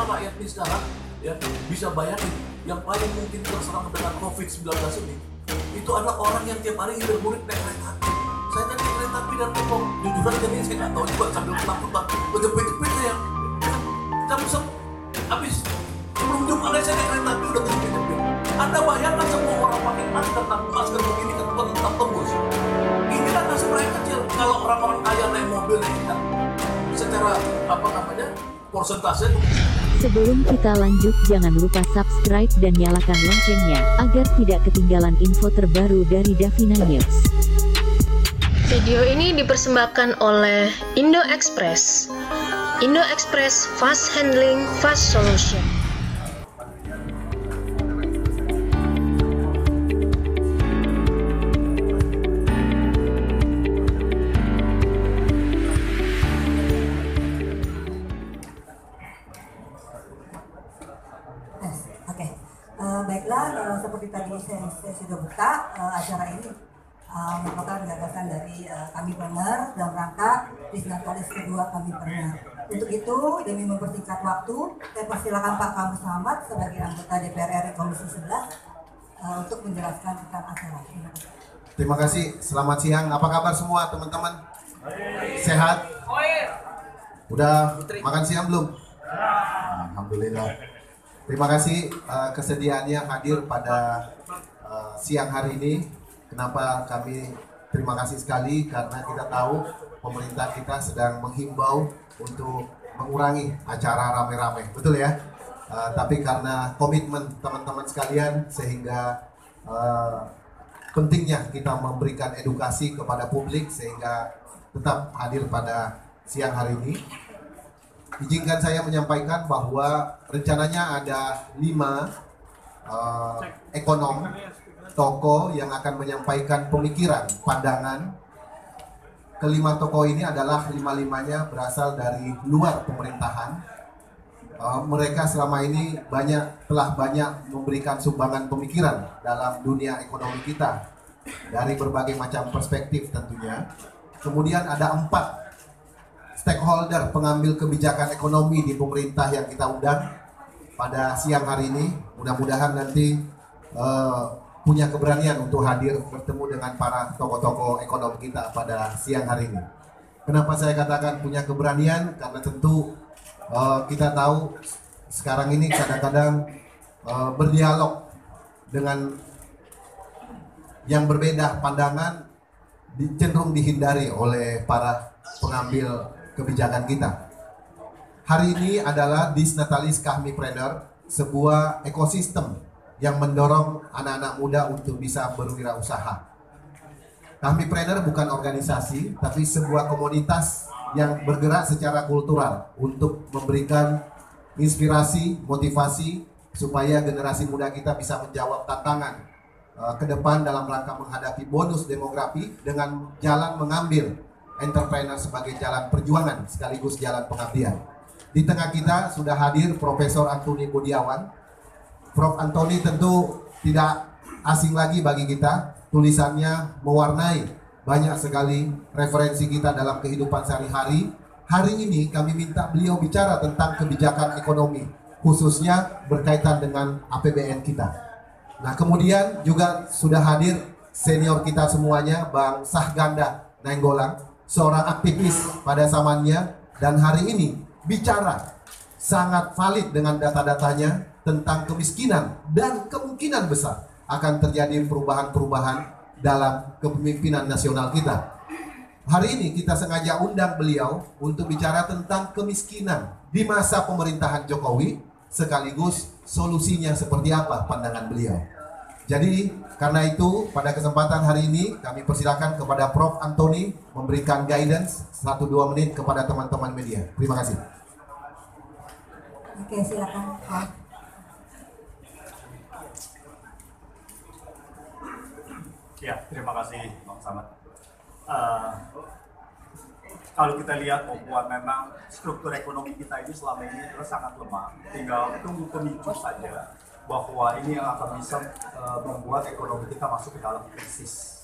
rakyat ini sekarang ya bisa bayangin yang paling mungkin terserang dengan COVID-19 ini itu adalah orang yang tiap hari hilir murid naik kereta api. Saya naik kereta api dan kok jujuran jadi saya nggak tahu juga sambil ketakutan kejepit-jepit saya jam habis sebelum Jumat saya naik kereta api udah kejepit-jepit. Anda bayangkan semua orang pakai masker tanpa masker begini kan tetap tembus. Ini kan masih rakyat kecil. Kalau orang-orang kaya naik mobil naik kan secara persentase. Sebelum kita lanjut, jangan lupa subscribe dan nyalakan loncengnya, agar tidak ketinggalan info terbaru dari Davina News. Video ini dipersembahkan oleh Indo Express. Indo Express Fast Handling, Fast Solution. Baiklah, seperti tadi saya sudah buka, acara ini merupakan gagasan dari kami Planner dalam rangka Disnatalis kedua kami Planner. Untuk itu, demi mempersingkat waktu, saya persilakan Pak Kamus Muhammad sebagai anggota DPR RI Komisi 11 untuk menjelaskan tentang acara. Terima kasih, selamat siang. Apa kabar semua teman-teman? Sehat? Udah makan siang belum? Alhamdulillah. Terima kasih kesediaannya hadir pada siang hari ini. Kenapa kami terima kasih sekali? Karena kita tahu pemerintah kita sedang menghimbau untuk mengurangi acara rame-rame, betul ya? Tapi karena komitmen teman-teman sekalian, sehingga pentingnya kita memberikan edukasi kepada publik sehingga tetap hadir pada siang hari ini. Izinkan saya menyampaikan bahwa rencananya ada 5 ekonom, tokoh yang akan menyampaikan pemikiran, pandangan. Kelima tokoh ini adalah lima-limanya berasal dari luar pemerintahan. Mereka selama ini telah banyak memberikan sumbangan pemikiran dalam dunia ekonomi kita dari berbagai macam perspektif tentunya. Kemudian ada 4 stakeholder pengambil kebijakan ekonomi di pemerintah yang kita undang pada siang hari ini. Mudah-mudahan nanti punya keberanian untuk hadir bertemu dengan para tokoh-tokoh ekonomi kita pada siang hari ini. Kenapa saya katakan punya keberanian? Karena tentu kita tahu sekarang ini kadang-kadang berdialog dengan yang berbeda pandangan cenderung dihindari oleh para pengambil kebijakan kita. Hari ini adalah Disnatalis Kahmipreneur, sebuah ekosistem yang mendorong anak-anak muda untuk bisa berwirausaha. Kahmipreneur bukan organisasi, tapi sebuah komunitas yang bergerak secara kultural untuk memberikan inspirasi, motivasi supaya generasi muda kita bisa menjawab tantangan ke depan dalam rangka menghadapi bonus demografi dengan jalan mengambil entrepreneur sebagai jalan perjuangan sekaligus jalan pengabdian. Di tengah kita sudah hadir Profesor Antoni Budiawan. Prof. Antoni tentu tidak asing lagi bagi kita. Tulisannya mewarnai banyak sekali referensi kita dalam kehidupan sehari-hari. Hari ini kami minta beliau bicara tentang kebijakan ekonomi, khususnya berkaitan dengan APBN kita. Nah, kemudian juga sudah hadir senior kita semuanya, Bang Sahganda Nainggolan, seorang aktivis pada zamannya, dan hari ini bicara sangat valid dengan data-datanya tentang kemiskinan dan kemungkinan besar akan terjadi perubahan-perubahan dalam kepemimpinan nasional kita. Hari ini kita sengaja undang beliau untuk bicara tentang kemiskinan di masa pemerintahan Jokowi, sekaligus solusinya seperti apa pandangan beliau. Jadi karena itu pada kesempatan hari ini kami persilakan kepada Prof. Antoni memberikan guidance 1-2 menit kepada teman-teman media. Terima kasih. Oke, silakan Prof. Ya, terima kasih Bang Samad. Kalau kita lihat bahwa memang struktur ekonomi kita ini selama ini terus sangat lemah, tinggal tunggu pemicu saja bahwa ini yang akan bisa membuat ekonomi kita masuk ke dalam krisis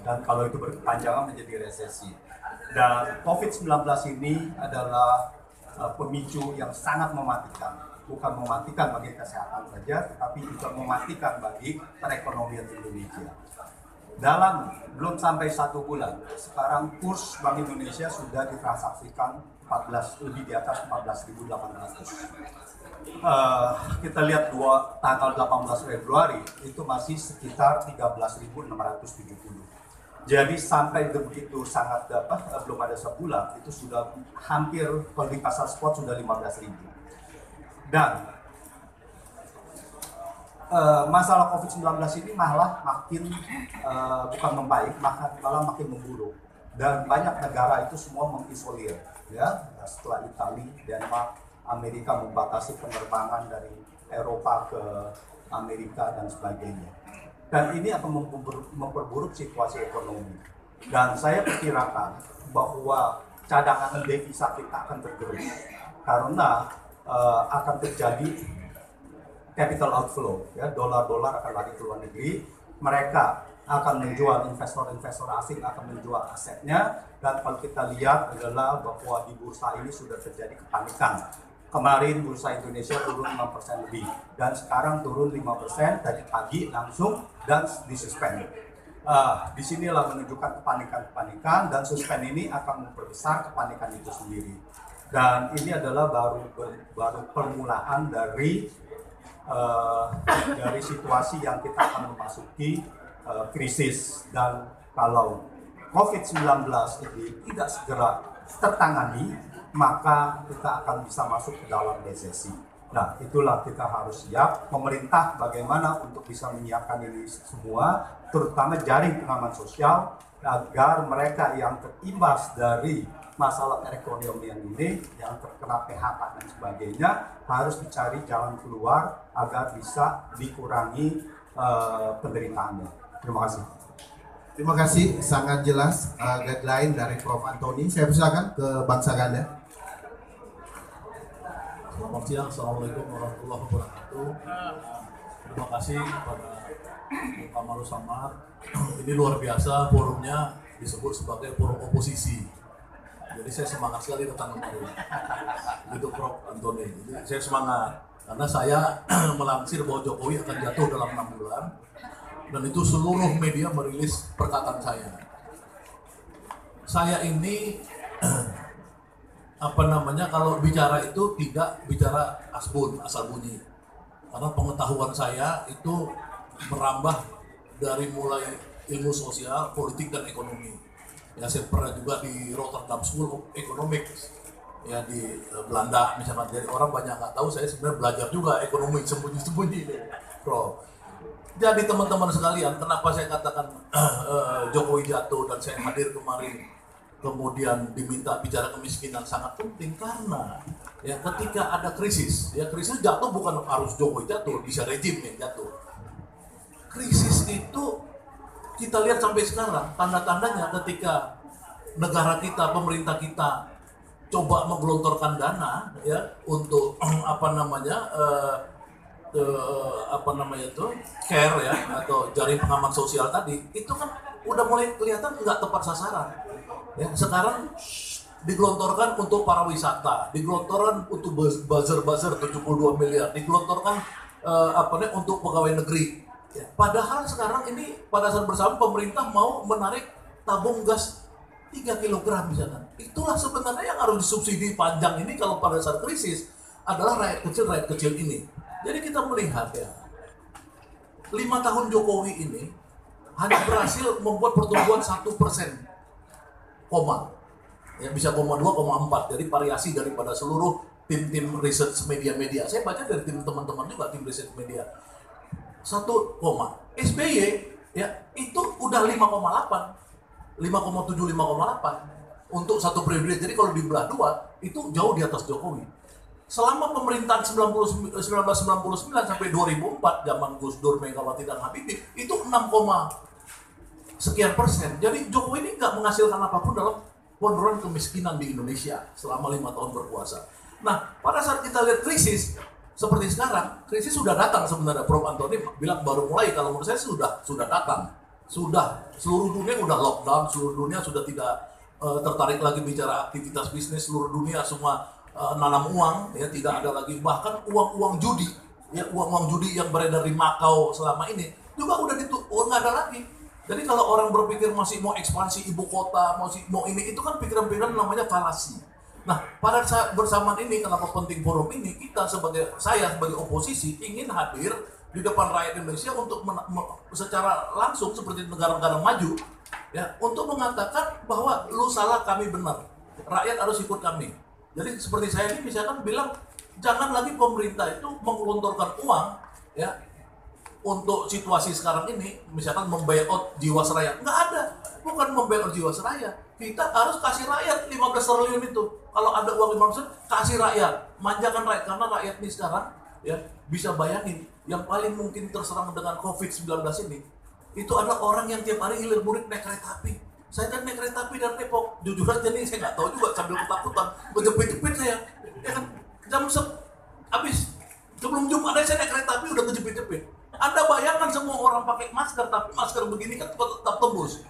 dan kalau itu berkepanjangan menjadi resesi. Dan COVID-19 ini adalah pemicu yang sangat mematikan. Bukan mematikan bagi kesehatan saja, tetapi juga mematikan bagi perekonomian Indonesia. Dalam belum sampai 1 bulan, sekarang kurs Bank Indonesia sudah ditransaksikan lebih di atas 14.800. Kita lihat tanggal 18 Februari itu masih sekitar 13.670. Jadi sampai begitu sangat belum ada sebulan itu sudah hampir kalau di pasar spot sudah 15.000. Dan masalah COVID-19 ini malah makin bukan membaik, malah makin memburuk. Dan banyak negara itu semua mengisolir, ya. Setelah Italia, Denmark, Amerika membatasi penerbangan dari Eropa ke Amerika dan sebagainya. Dan ini akan memperburuk situasi ekonomi. Dan saya perkirakan bahwa cadangan devisa kita akan tergerus karena akan terjadi capital outflow, ya, dolar-dolar akan lari ke luar negeri, mereka akan menjual, investor-investor asing akan menjual asetnya, dan kalau kita lihat adalah bahwa di bursa ini sudah terjadi kepanikan. Kemarin bursa Indonesia turun 5% lebih, dan sekarang turun 5% tadi pagi langsung dan disuspend. Disinilah menunjukkan kepanikan, dan suspend ini akan memperbesar kepanikan itu sendiri. Dan ini adalah baru permulaan dari situasi yang kita akan memasuki krisis. Dan kalau COVID-19 ini tidak segera tertangani, maka kita akan bisa masuk ke dalam resesi. Nah, itulah kita harus siap. Pemerintah bagaimana untuk bisa menyiapkan ini semua, terutama jaring pengaman sosial, agar mereka yang terimbas dari masalah perekonomian ini, yang terkena PHK dan sebagainya, harus dicari jalan keluar agar bisa dikurangi penderitaannya. Terima kasih. Terima kasih, sangat jelas guideline dari Prof. Antoni. Saya persilakan ke Bang Saganda. Selamat siang, Assalamualaikum warahmatullahi wabarakatuh. Terima kasih kepada Pak Maruf Samad. Ini luar biasa, forumnya disebut sebagai forum oposisi. Jadi saya semangat sekali datang kemarin. Itu Prof. Antoni. Jadi saya semangat karena saya melansir bahwa Jokowi akan jatuh dalam 6 bulan. Dan itu seluruh media merilis perkataan saya. Saya ini kalau bicara itu tidak bicara asbun, asal bunyi. Karena pengetahuan saya itu merambah dari mulai ilmu sosial, politik, dan ekonomi. Ya, saya pernah juga di Rotterdam School of Economics, ya, di Belanda misalkan. Jadi orang banyak nggak tahu saya sebenarnya belajar juga ekonomi sembunyi-sembunyi, Bro. Jadi teman-teman sekalian, kenapa saya katakan Jokowi jatuh dan saya hadir kemarin, kemudian diminta bicara kemiskinan, sangat penting karena ya ketika ada krisis, ya krisis jatuh bukan harus Jokowi jatuh, bisa rejim yang jatuh. Krisis itu kita lihat sampai sekarang, tanda-tandanya ketika negara kita, pemerintah kita coba menggelontorkan dana ya untuk care ya, atau jaring pengaman sosial tadi, itu kan udah mulai kelihatan nggak tepat sasaran. Ya, sekarang digelontorkan untuk para wisata, digelontorkan untuk buzzer 72 miliar, digelontorkan untuk pegawai negeri. Ya, padahal sekarang ini pada saat bersama pemerintah mau menarik tabung gas 3 kg misalkan. Itulah sebenarnya yang harus disubsidi panjang ini kalau pada saat krisis adalah rakyat kecil ini. Jadi kita melihat ya, 5 tahun Jokowi ini hanya berhasil membuat pertumbuhan 1%, ya bisa 0,2, 0,4. Jadi variasi daripada seluruh tim research media. Saya baca dari tim teman-teman juga, tim research media. 1, SBY ya itu udah 5,8, 5,7, 5,8 untuk satu periode. Jadi kalau dibelah 2 itu jauh di atas Jokowi. Selama pemerintahan 1999 sampai 2004 zaman Gus Dur, Megawati, dan Habibie itu 6, sekian persen. Jadi Jokowi ini nggak menghasilkan apapun dalam penurunan kemiskinan di Indonesia selama 5 tahun berkuasa. Nah, pada saat kita lihat krisis seperti sekarang, krisis sudah datang sebenarnya. Prof. Antoni bilang baru mulai, kalau menurut saya sudah datang. Sudah, seluruh dunia sudah lockdown, seluruh dunia sudah tidak tertarik lagi bicara aktivitas bisnis, seluruh dunia semua nanam uang, ya tidak ada lagi bahkan uang-uang judi, ya uang-uang judi yang beredar di Makau selama ini juga udah nggak ada lagi. Jadi kalau orang berpikir masih mau ekspansi ibu kota, masih mau ini, itu kan pikiran-pikiran namanya falasi. Nah, pada saat bersamaan ini, kenapa penting forum ini? Saya sebagai oposisi ingin hadir di depan rakyat Indonesia untuk secara langsung seperti negara-negara maju, ya, untuk mengatakan bahwa lu salah, kami benar. Rakyat harus ikut kami. Jadi seperti saya ini misalkan bilang, jangan lagi pemerintah itu menggelontorkan uang, ya, untuk situasi sekarang ini, misalkan membuyout Jiwasraya. Nggak ada, bukan membuyout Jiwasraya. Kita harus kasih rakyat 15 triliun itu. Kalau ada uang 15 triliun, kasih rakyat, manjakan rakyat. Karena rakyat ini sekarang, ya, bisa bayangin, yang paling mungkin terserang dengan COVID-19 ini, itu adalah orang yang tiap hari hilir mudik naik kereta api. Saya kan naik kereta api dari Depok, jujur aja nih, saya nggak tahu juga, sambil ketakutan, kejepit-jepit saya. Ya kan, habis sebelum Jumat saya naik kereta api udah kejepit-jepit. Anda bayangkan semua orang pakai masker, tapi masker begini kan tetap tembus.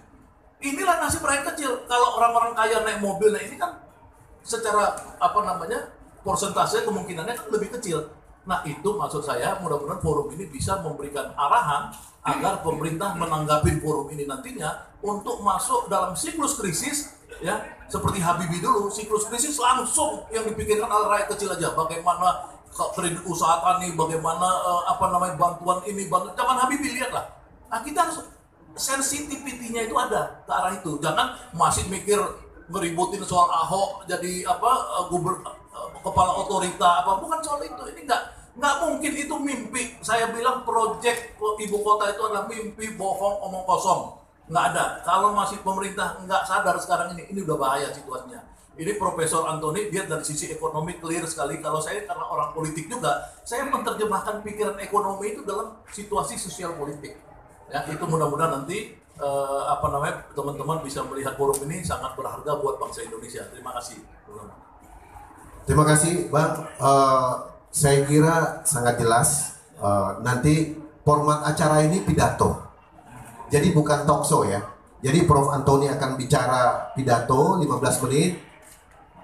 Inilah nasib rakyat kecil. Kalau orang-orang kaya naik mobil, nah ini kan secara persentase kemungkinannya kan lebih kecil. Nah itu maksud saya, mudah-mudahan forum ini bisa memberikan arahan agar pemerintah menanggapi forum ini nantinya untuk masuk dalam siklus krisis, ya, seperti Habibie dulu, siklus krisis langsung yang dipikirkan oleh rakyat kecil aja. Bagaimana kredit usaha tani, bagaimana bantuan ini, zaman Habibie, lihatlah. Nah kita harus sensitivity-nya itu ada ke arah itu. Jangan masih mikir ngeributin soal Ahok jadi kepala otorita bukan soal itu. Ini nggak mungkin, itu mimpi. Saya bilang proyek ibu kota itu adalah mimpi, bohong, omong kosong. Nggak ada. Kalau masih pemerintah nggak sadar sekarang ini udah bahaya situasinya. Ini Profesor Antoni, dia dari sisi ekonomi clear sekali. Kalau saya karena orang politik juga, saya menerjemahkan pikiran ekonomi itu dalam situasi sosial politik. Ya, itu mudah-mudahan nanti teman-teman bisa melihat forum ini sangat berharga buat bangsa Indonesia. Terima kasih. Terima kasih, Bang. Saya kira sangat jelas. Nanti format acara ini pidato. Jadi bukan talk show ya. Jadi Prof. Antoni akan bicara pidato 15 menit.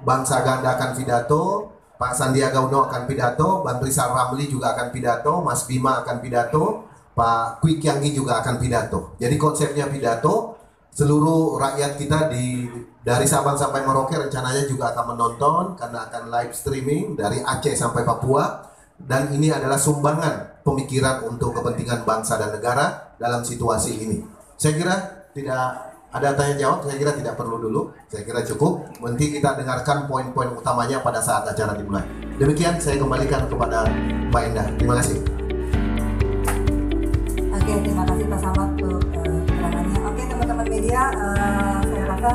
Bang Saganda akan pidato, Pak Sandiaga Uno akan pidato, Bang Rizal Ramli juga akan pidato, Mas Bima akan pidato, Pak Kwik Yanggi juga akan pidato. Jadi konsepnya pidato, seluruh rakyat kita dari Sabang sampai Merauke rencananya juga akan menonton karena akan live streaming dari Aceh sampai Papua, dan ini adalah sumbangan pemikiran untuk kepentingan bangsa dan negara dalam situasi ini. Saya kira tidak ada tanya jawab, saya kira tidak perlu dulu. Saya kira cukup. Nanti kita dengarkan poin-poin utamanya pada saat acara dimulai. Demikian saya kembalikan kepada Mbak Endah. Terima kasih. Oke, terima kasih Pak Samad untuk keterangannya. Oke, teman-teman media, saya rasa